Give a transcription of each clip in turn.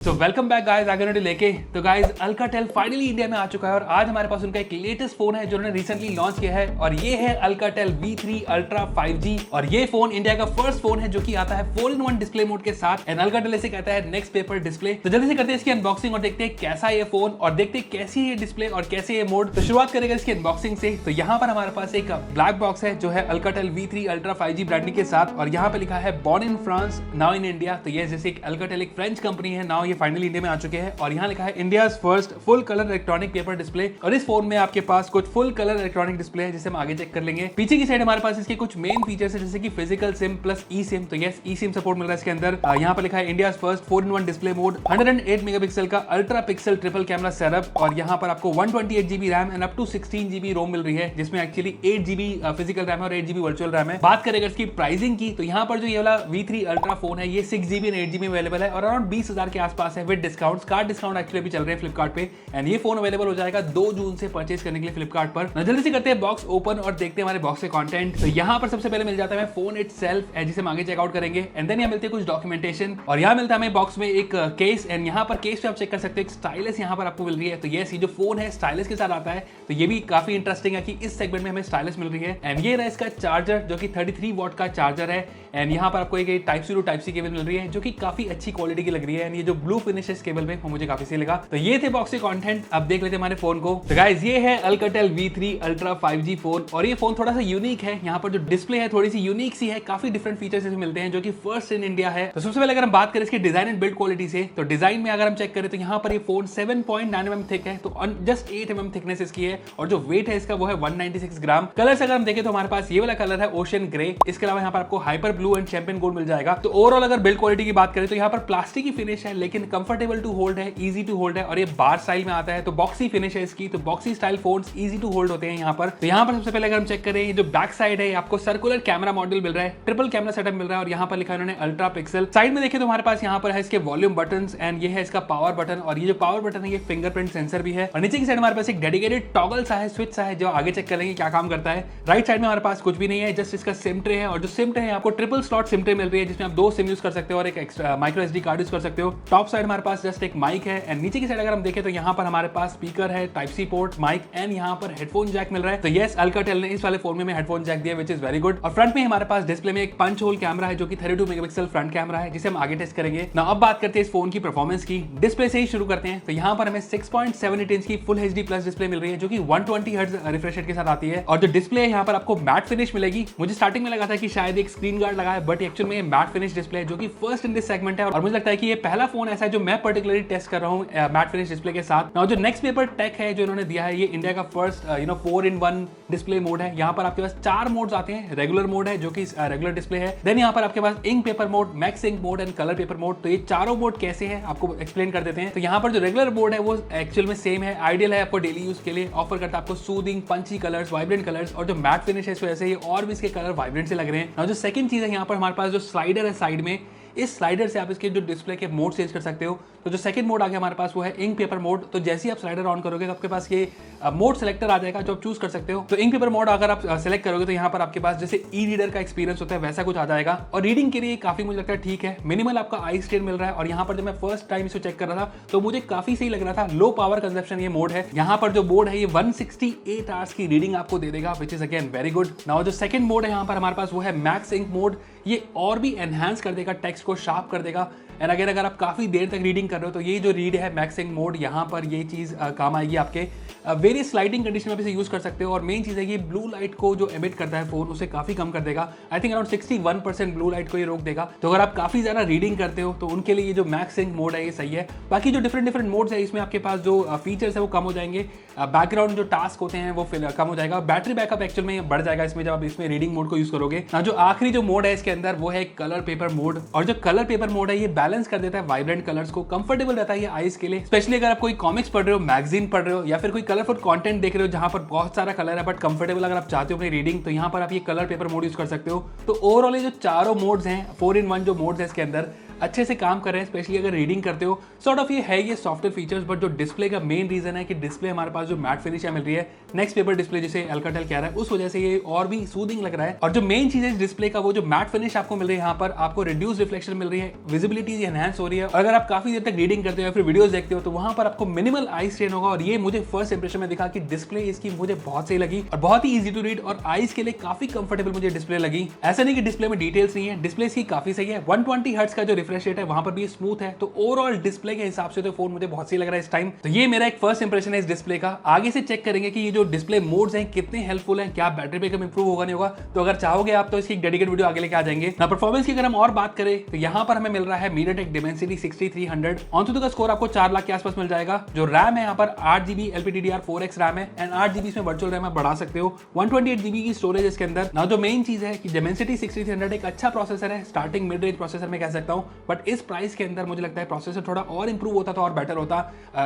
तो welcome back guys आगे लेके। तो गाइस अल्काटेल फाइनली इंडिया में आ चुका है और आज हमारे पास उनका एक लेटेस्ट फोन है जो उन्होंने रिसेंटली लॉन्च किया है और ये है अल्काटेल V3 Ultra 5G। और ये फोन इंडिया का फर्स्ट फोन है जो कि आता है 4-in-1 डिस्प्ले मोड के साथ एंड अल्काटेल इसे कहता है नेक्स्ट पेपर डिस्प्ले। तो जल्दी से करते हैं इसकी अनबॉक्सिंग और देखते हैं कैसा ये फोन और देखते हैं कैसी ये डिस्प्ले और कैसे ये मोड। तो शुरुआत करेगा इसकी अनबॉक्सिंग से। तो यहाँ पर हमारे पास एक ब्लैक बॉक्स है जो है Alcatel V3 Ultra 5G branding के साथ और यहाँ पे लिखा है born in France now in India. तो ये जैसे अल्काटेल एक फ्रेंच कंपनी है, नाउ ये फाइनली इंडिया में आ चुके हैं और यहाँ लिखा है India's first full colour electronic paper display. और इस फोन में आपके पास कुछ फुल कलर इलेक्ट्रॉनिक डिस्प्ले है जिसे हम आगे चेक कर लेंगे। पीछे की साइड हमारे पास इसके कुछ मेन फीचर्स है जैसे कि physical SIM plus e SIM. तो यस ई सिम सपोर्ट मिल रहा है इसके अंदर। यहाँ पर लिखा है India's first 4-in-1 display mode, 108 megapixel का ultra pixel triple camera setup और यहाँ पर आपको 128GB RAM and up to 16GB ROM मिल रही है जिसमें एक्चुअली 8GB फिजिकल रैम है और 8GB वर्चुअल रैम है। बात करें इसकी प्राइसिंग की तो यहाँ पर जो ये वाला V3 Ultra फोन है ये 6GB एंड 8GB अवेलेबल है और अराउंड 20,000 के आसपास है with discount. Card discount actually भी चल रहे हैं फ्लिपकार्ट पे एंड ये फोन अवेलेबल हो जाएगा 2 जून से परचेज करने के लिए फ्लिपकार्ट पर। जल्दी से करते हैं बॉक्स ओपन और देखते हैं हमारे बॉक्स के कंटेंट। तो यहाँ पर सबसे पहले मिल जाता है फोन इटसेल्फ जिसे हम आगे चेकआउट करेंगे एंड देन यहाँ मिलते हैं कुछ डॉक्यूमेंटेशन और यहाँ मिलता है हमें बॉक्स में एक केस एंड यहाँ पर केस पे आप चेक कर सकते हो एक स्टाइलस यहाँ पर आपको मिल रही है। तो ये जो फोन है स्टाइलस के साथ आता है तो ये भी काफी इंटरेस्टिंग है कि इस सेगमेंट में हमें स्टाइलस मिल रही है एंड ये रहा इसका चार्जर जो कि 33 वॉट का चार्जर है एंड यहाँ पर आपको एक type C to type C cable मिल रही है जो कि काफी अच्छी क्वालिटी की लग रही है एंड ये जो ब्लू फिनिश है इस केबल में वो मुझे काफी सही लगा। तो ये थे बॉक्स के कंटेंट। अब देख लेते हैं हमारे फोन को। तो गाइस ये है Alcatel V3 Ultra 5G phone और ये फोन थोड़ा सा यूनिक है। यहाँ पर जो डिस्प्ले है थोड़ी सी यूनिक सी है, काफी डिफरेंट फीचर्स इसमें मिलते हैं जो कि फर्स्ट इन इंडिया है। तो सबसे पहले अगर हम बात करें इसके डिजाइन एंड बिल्ड क्वालिटी से तो डिजाइन में अगर हम चेक करें तो यहाँ पर ये फोन 7.9mm थिक है तो जस्ट 8mm थिकनेस इसकी है और जो वेट है इसका वो है 196 ग्राम। कलर्स अगर हम देखें तो हमारे पास ये वाला कलर है ओशियन ग्रे, इसके अलावा यहाँ पर आपको hyper blue and champion gold मिल जाएगा। तो ओवरऑल अगर बिल्ड क्वालिटी की बात करें तो यहाँ पर प्लास्टिक की फिनिश है लेकिन कंफर्टेबल टू होल्ड है, इजी टू होल्ड है और ये बार स्टाइल में आता है। तो बॉक्सी फिनिश है इसकी, तो boxy style phones easy to hold होते हैं यहाँ पर। तो यहाँ पर सबसे पहले अगर हम चेक करें जो बैक साइड है आपको सर्कुलर कैमरा मॉड्यूल मिल रहा है, ट्रिपल कैमरा सेटअप मिल रहा है और यहाँ पर लिखा है उन्होंने अल्ट्रा पिक्सल। साइड में देखें तो हमारे पास यहाँ पर है इसके वॉल्यूम बटन एंड ये है इसका पावर बटन और ये जो पावर बटन है ये फिंगरप्रिंट सेंसर भी है और नीचे की साइड हमारे पास एक डेडिकेटेड टॉगल सा है, स्विच सा है जो आगे चेक करेंगे क्या काम करता है। राइट साइड में हमारे पास कुछ भी नहीं है, जस्ट इसका सिम ट्रे है और जो सिम ट्रे है आपको ट्रिपल स्लॉट सिम ट्रे मिल रही है जिसमें आप 2 सिम यूज कर सकते हो और एक extra micro SD card use कर सकते हो। टॉप साइड हमारे पास जस्ट एक माइक है एंड नीचे की साइड अगर हम देखें तो यहाँ पर हमारे पास स्पीकर है, type C port, mic and यहाँ पर हेडफोन जैक मिल रहा है। तो यस अल्काटेल ने इस वाले फोन में हेडफोन जैक दिया विच इज वेरी गुड। और फ्रंट में हमारे पास डिस्प्ले में एक पंच होल कैमरा है जो कि 32 मेगापिक्सल फ्रंट कैमरा है जिसे हम आगे टेस्ट करेंगे ना। अब बात करते हैं इस फोन की परफॉर्मेंस की, डिस्प्ले से ही शुरू करते हैं। तो यहाँ पर हमें 6.78 इंच की फुल HD प्लस डिस्प्ले मिल रही है जो कि 120 हर्ट्ज रिफ्रेश रेट के साथ आती है और जो डिस्प्ले है यहाँ पर आपको मैट फिनिश मिलेगी। मुझे स्टार्टिंग में लगा था कि शायद एक स्क्रीन गार्ड लगा है बट एक्चुअल में मैट फिनिश डिस्प्ले है जो कि फर्स्ट इन दिस सेगमेंट है और मुझे लगता है कि ये पहला फोन ऐसा है जो मैं पर्टिकुलरली टेस्ट कर रहा हूँ मैट फिनिश डिस्प्ले के साथ। ना जो नेक्स्ट पेपर टेक है जो इन्होंने दिया है ये इंडिया का फर्स्ट 4-in-1 डिस्प्ले मोड है। यहाँ पर आपके पास 4 मोड्स आते हैं। रेगुलर मोड है जो कि रेगुलर डिस्प्ले है, देन यहाँ पर आपके पास ink paper mode, max ink mode and colour paper mode. तो ये चारों मोड कैसे हैं आपको एक्सप्लेन कर देते हैं। तो यहाँ पर जो रेगुलर मोड है वो एक्चुअल में सेम है, आइडियल है आपको डेली यूज के लिए, ऑफर करता है आपको सूदिंग पंची कलर्स, वाइब्रेंट कलर्स और जो मैट फिनिश है इस वजह से ये और भी इसके कलर वाइब्रेंट से लग रहे हैं। और जो सेकंड चीज है यहाँ पर हमारे पास जो स्लाइडर है साइड में, इस स्लाइडर से आप इसके जो डिस्प्ले के मोड चेंज कर सकते हो। तो जो सेकंड मोड आ गया हमारे पास वो है इंक पेपर मोड। तो जैसे ही आप स्लाइडर ऑन करोगे तो आपके पास ये मोड सेलेक्टर आ जाएगा जो आप चूज कर सकते हो। तो इंक पेपर मोड अगर आप सेलेक्ट करोगे तो यहाँ पर आपके पास जैसे ई रीडर का एक्सपीरियंस होता है वैसा कुछ आ जाएगा और रीडिंग के लिए काफी मुझे लगता है ठीक है। मिनिमल आपका आई स्ट्रेन मिल रहा है और यहाँ पर जब मैं फर्स्ट टाइम इसे चेक कर रहा था तो मुझे काफी सही लग रहा था। लो पावर कंजप्शन ये मोड है। यहाँ पर जो बोर्ड है ये 168 आवर्स की रीडिंग आपको दे देगा which is again very good. Now जो सेकंड मोड है यहाँ पर हमारे पास वो है मैक्स इंक मोड। ये और भी एनहांस कर देगा, टेक्स्ट को शार्प कर देगा एंड अगर आप काफी देर तक रीडिंग कर रहे हो तो ये जो रीड है मैक्स इंक मोड यहाँ पर ये चीज काम आएगी आपके वेरियस लाइटिंग कंडीशन में भी इसे यूज कर सकते हो। और मेन चीज है कि ब्लू लाइट को जो एमिट करता है फोन उसे काफी कम कर देगा। I think around 61% blue light को ये रोक देगा। तो अगर आप काफी ज्यादा रीडिंग करते हो तो उनके लिए ये जो मैक्स इंक मोड है ये सही है। बाकी जो डिफरेंट मोड्स है इसमें आपके पास जो फीचर्स है वो कम हो जाएंगे, बैकग्राउंड जो टास्क होते हैं वो कम हो जाएगा, बैटरी बैकअप एक्चुअल में बढ़ जाएगा इसमें जब आप इसमें रीडिंग मोड को यूज करोगे ना। जो आखिरी जो मोड है इसके अंदर वो है कलर पेपर मोड और जो कलर पेपर मोड है ये बैलेंस कर देता है वाइब्रेंट कलर्स को, कंफर्टेबल रहता है ये आईज के लिए, स्पेशली अगर आप कोई कॉमिक्स पढ़ रहे हो, मैगजीन पढ़ रहे हो या फिर कोई कलरफुल कंटेंट देख रहे हो जहां पर बहुत सारा कलर है बट कंफर्टेबल अगर आप चाहते हो अपनी रीडिंग तो यहाँ पर आप ये कलर पेपर मोड यूज कर सकते हो। तो ओवरऑल ये जो चारों मोड्स हैं 4-in-1 जो मोड्स है इसके अंदर अच्छे से काम कर रहे हैं, स्पेशली अगर रीडिंग करते हो। सॉर्ट ऑफ ये है ये सॉफ्टवेयर फीचर्स, बट जो डिस्प्ले का मेन रीजन है कि डिस्प्ले हमारे पास जो मैट फिनिश मिल रही है, नेक्स्ट पेपर डिस्प्ले जिसे अल्काटेल कह रहा है, उस वजह से ये और भी सूदिंग लग रहा है। और जो मेन चीज है डिस्प्ले का, वो जो मैट फिनिश आपको मिल रही है, यहाँ पर आपको रिड्यूस रिफ्लेक्शन मिल रही है, विजिबिलिटी एनहांस हो रही है। और अगर आप काफी देर तक रीडिंग करते हो या फिर वीडियोस देखते हो तो वहां पर आपको मिनिमल आई स्ट्रेन होगा। और ये मुझे फर्स्ट इंप्रेशन में दिखा कि डिस्प्ले इसकी मुझे बहुत सही लगी और बहुत ही इजी टू रीड और आईज के लिए काफी कंफर्टेबल मुझे डिस्प्ले लगी। ऐसा नहीं कि डिस्प्ले में डिटेल्स नहीं है, डिस्प्ले इसकी काफी सही है। 120 हर्ट्ज का जो रिफ्रेश रेट है वहां पर भी स्मूथ है। तो ओवरऑल डिस्प्ले के हिसाब से तो फोन मुझे बहुत सही लग रहा है इस टाइम। तो ये मेरा एक फर्स्ट इंप्रेशन है इस डिस्प्ले का। आगे से चेक करेंगे कि ये जो डिस्प्ले मोड्स हैं कितने हेल्पफुल हैं, क्या बैटरी बैकअप इंप्रूव होगा नहीं होगा। तो अगर चाहोगे आप तो इसकी डेडिकेट वीडियो आगे लेके आ जाएंगे ना। परफॉर्मेंस की अगर हम और बात करें तो यहाँ पर हमें मिल रहा है MediaTek Dimensity 6300। ऑनटू का स्कोर आपको 4 लाख के आसपास मिल जाएगा। जो रैम है यहाँ पर 8GB LPDDR4X रैम है एंड 8GB इसमें वर्चुअल रैम आप बढ़ा सकते हो। 128GB की स्टोरेज इसके अंदर। ना जो मेन चीज है कि Dimensity 6300 एक अच्छा प्रोसेसर है, स्टार्टिंग मिड रेंज प्रोसेसर में कह सकता हूं, बट इस प्राइस के अंदर मुझे लगता है प्रोसेसर थोड़ा और इंप्रूव होता तो और बेटर होता।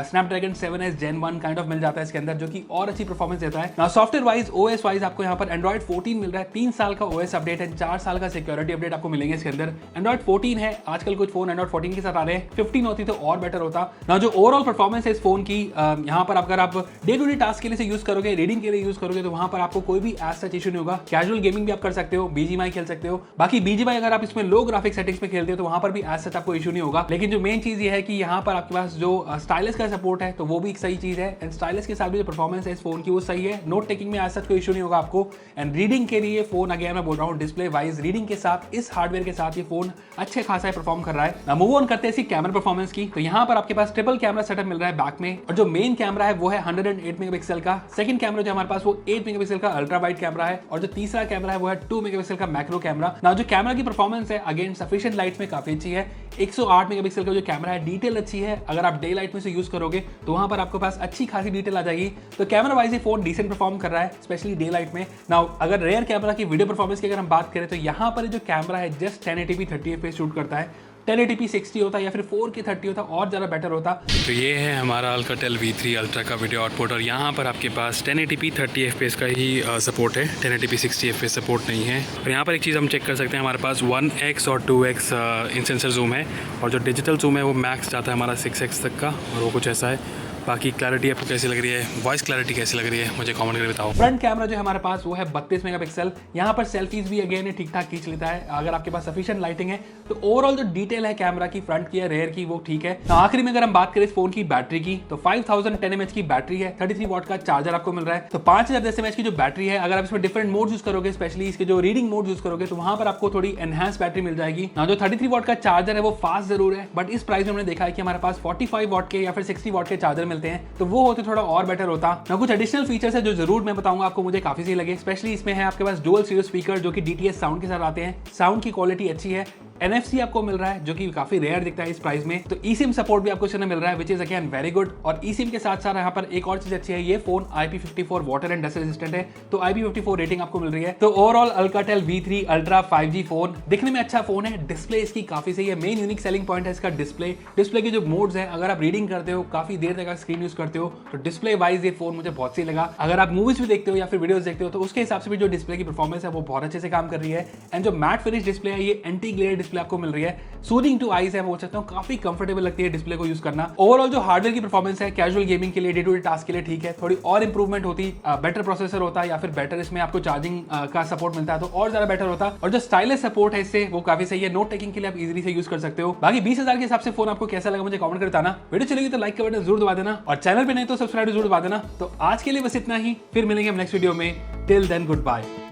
Snapdragon 7S Gen 1 kind of मिल जाता है इसके अंदर, जो कि और अच्छी परफॉर्मेंस देता है। ना सॉफ्टवेयर वाइज OS वाइज आपको यहाँ पर Android 14 मिल रहा है, 3 साल का OS अपडेट है, 4 साल का सिक्योरिटी अपडेट आपको मिलेंगे इसके अंदर। Android 14 है, आजकल कुछ फोन Android 14 के साथ आ रहे हैं, 15 होती तो और बेटर होता। ना जो ओवरऑल परफॉर्मेंस है इस फोन की, यहाँ पर अगर आप डे टू डे टास्क के लिए यूज करोगे, रीडिंग के लिए यूज करोगे, तो वहां पर आपको कोई भी एज सच इशू नहीं होगा। कैजुअल गेमिंग भी आप कर सकते हो, BGMI खेल सकते हो। बाकी BGMI अगर आप इसमें लो ग्राफिक सेटिंग्स में खेलते हो तो वहां पर भी एज सच आपको इशू नहीं होगा। लेकिन जो मेन चीज ये है कि यहाँ पर आपके पास जो स्टाइलस का सपोर्ट है तो वो भी एक सही चीज है। एंड स्टाइलस के साथ भी जो परफॉर्मेंस है इस फोन की वो सही है। नोट टेकिंग में एज सच कोई इशू नहीं होगा आपको। एंड रीडिंग के लिए फोन, अगेन मैं बोल रहा हूँ, डिस्प्ले वाइज रीडिंग के साथ इस हार्डवेयर के साथ ये फोन अच्छे खासा परफॉर्म कर रहा है। ना मूव ऑन करते हैं इसकी कैमरा परफॉर्मेंस की। तो यहाँ पर आपके पास ट्रिपल कैमरा सेटअप मिल रहा है बैक में, और जो मेन कैमरा है वो है 108 मेगापिक्सल का। सेकंड कैमरा जो हमारे पास वो 8 मेगापिक्सल का अल्ट्रा वाइड कैमरा है, और जो तीसरा कैमरा है वो है 2 मेगापिक्सल का मैक्रो कैमरा। ना जो कैमरा की परफॉर्मेंस है अगेन सफिशिएंट लाइट में काफी अच्छी है। 108 मेगापिक्सल का जो कैमरा है, डिटेल अच्छी है। अगर आप डे लाइट में से यूज करोगे तो वहां पर आपके पास अच्छी खासी डिटेल आ जाएगी। तो कैमरा वाइज ये फोन डिसेंट परफॉर्म कर रहा है, स्पेशली डे लाइट में। नाउ अगर रेयर कैमरा की वीडियो परफॉर्मेंस की अगर हम बात करें तो यहाँ पर जो कैमरा है जस्ट 1080p 30fps शूट करता है। 1080p 60 होता या फिर 4K 30 होता और ज़्यादा बेटर होता। तो ये है हमारा अल्काटेल V3 अल्ट्रा का वीडियो आउटपुट, और यहाँ पर आपके पास 1080p 30fps का ही सपोर्ट है, 1080p 60fps सपोर्ट नहीं है। और यहाँ पर एक चीज़ हम चेक कर सकते हैं, हमारे पास 1x और 2x इन सेंसर जूम है, और जो डिजिटल जूम है वो मैक्स जाता है हमारा 6x तक का, और वो कुछ ऐसा है। बाकी क्लैरिटी आपको कैसी लग रही है, वॉइस क्लैरिटी कैसी लग रही है, मुझे कमेंट करके बताओ। फ्रंट कैमरा जो है हमारे पास वो है 32 मेगापिक्सल। यहाँ पर सेल्फीज भी अगेन ठीक ठाक खींच लेता है अगर आपके पास सफिशिएंट लाइटिंग है। तो ओवरऑल जो डिटेल है कैमरा की, फ्रंट की या रेयर की, वो ठीक है। तो आखिरी में अगर हम बात करें इस फोन की बैटरी की, तो 5010 mAh की बैटरी है, 33 वॉट का चार्जर आपको मिल रहा है। तो 5010 mAh की जो बैटरी है, अगर आप इसमें डिफरेंट मोड यूज करोगे, स्पेशली इसके जो रीडिंग मोड यूज करोगे, तो वहां पर आपको थोड़ी एनहांस बैटरी मिल जाएगी। ना जो 33 वॉट का चार्जर है वो फास्ट जरूर है, बट इस प्राइस में हमने देखा है कि हमारे पास 45 वॉट के या फिर 60 वॉट के चार्जर मिलते हैं, तो वो तो थोड़ा और बेटर होता। ना कुछ एडिशनल फीचर्स है जो जरूर मैं बताऊंगा आपको, मुझे काफी सही लगे। स्पेशली इसमें है आपके पास डुअल स्टीरियो स्पीकर जो कि DTS साउंड के साथ आते हैं। साउंड की क्वालिटी अच्छी है। NFC आपको मिल रहा है जो कि काफी रेयर दिखता है इस प्राइस में। तो eSIM सपोर्ट भी आपको इसमें मिल रहा है, which is again very good. और eSIM के साथ साथ यहाँ पर एक और चीज अच्छी है, ये phone IP54 water and dust resistant है, तो IP54 रेटिंग आपको मिल रही है। तो overall Alcatel V3 ultra 5G phone दिखने में अच्छा फोन है। डिस्प्ले इसकी काफी सही है, मेन यूनिक सेलिंग पॉइंट है इसका डिस्प्ले। डिस्प्ले के जो मोड्स हैं, अगर आप रीडिंग करते हो, काफी देर तक स्क्रीन यूज करते हो, तो डिस्प्ले वाइज ये फोन मुझे बहुत सही लगा। अगर आप मूवीज भी देखते हो या फिर वीडियोस देखते हो तो उसके हिसाब से भी जो डिस्प्ले की परफॉर्मेंस है वो बहुत अच्छे से काम कर रही है। एंड जो मैट फिनिश डिस्प्ले है, ये एंटी ग्लेयर डिस्प्ले आपको मिल रही है, सूदिंग टू आईज है, बोल सकता हूं, काफी कंफर्टेबल लगती है डिस्प्ले को यूज करना। ओवरऑल जो हार्डवेयर की परफॉर्मेंस है, कैजुअल गेमिंग के लिए, डे टू डे टास्क के लिए ठीक है। थोड़ी और इंप्रूवमेंट होती, बेटर प्रोसेसर होता या फिर बेटर इसमें आपको चार्जिंग का सपोर्ट मिलता है तो और ज्यादा बेटर होता। और जो स्टाइलिश सपोर्ट है इससे वो काफी सही है, नोट टेकिंग के लिए आप इजीली से यूज कर सकते हो। बाकी 20,000 के हिसाब से फोन आपको कैसा लगा मुझे कमेंट कर बताना। वीडियो चलेगी तो लाइक का बटन जरूर दबा देना, और चैनल पे नहीं तो सब्सक्राइब जरूर दबा देना। तो आज के लिए बस इतना ही, फिर मिलेंगे हम नेक्स्ट वीडियो में। Till then good bye.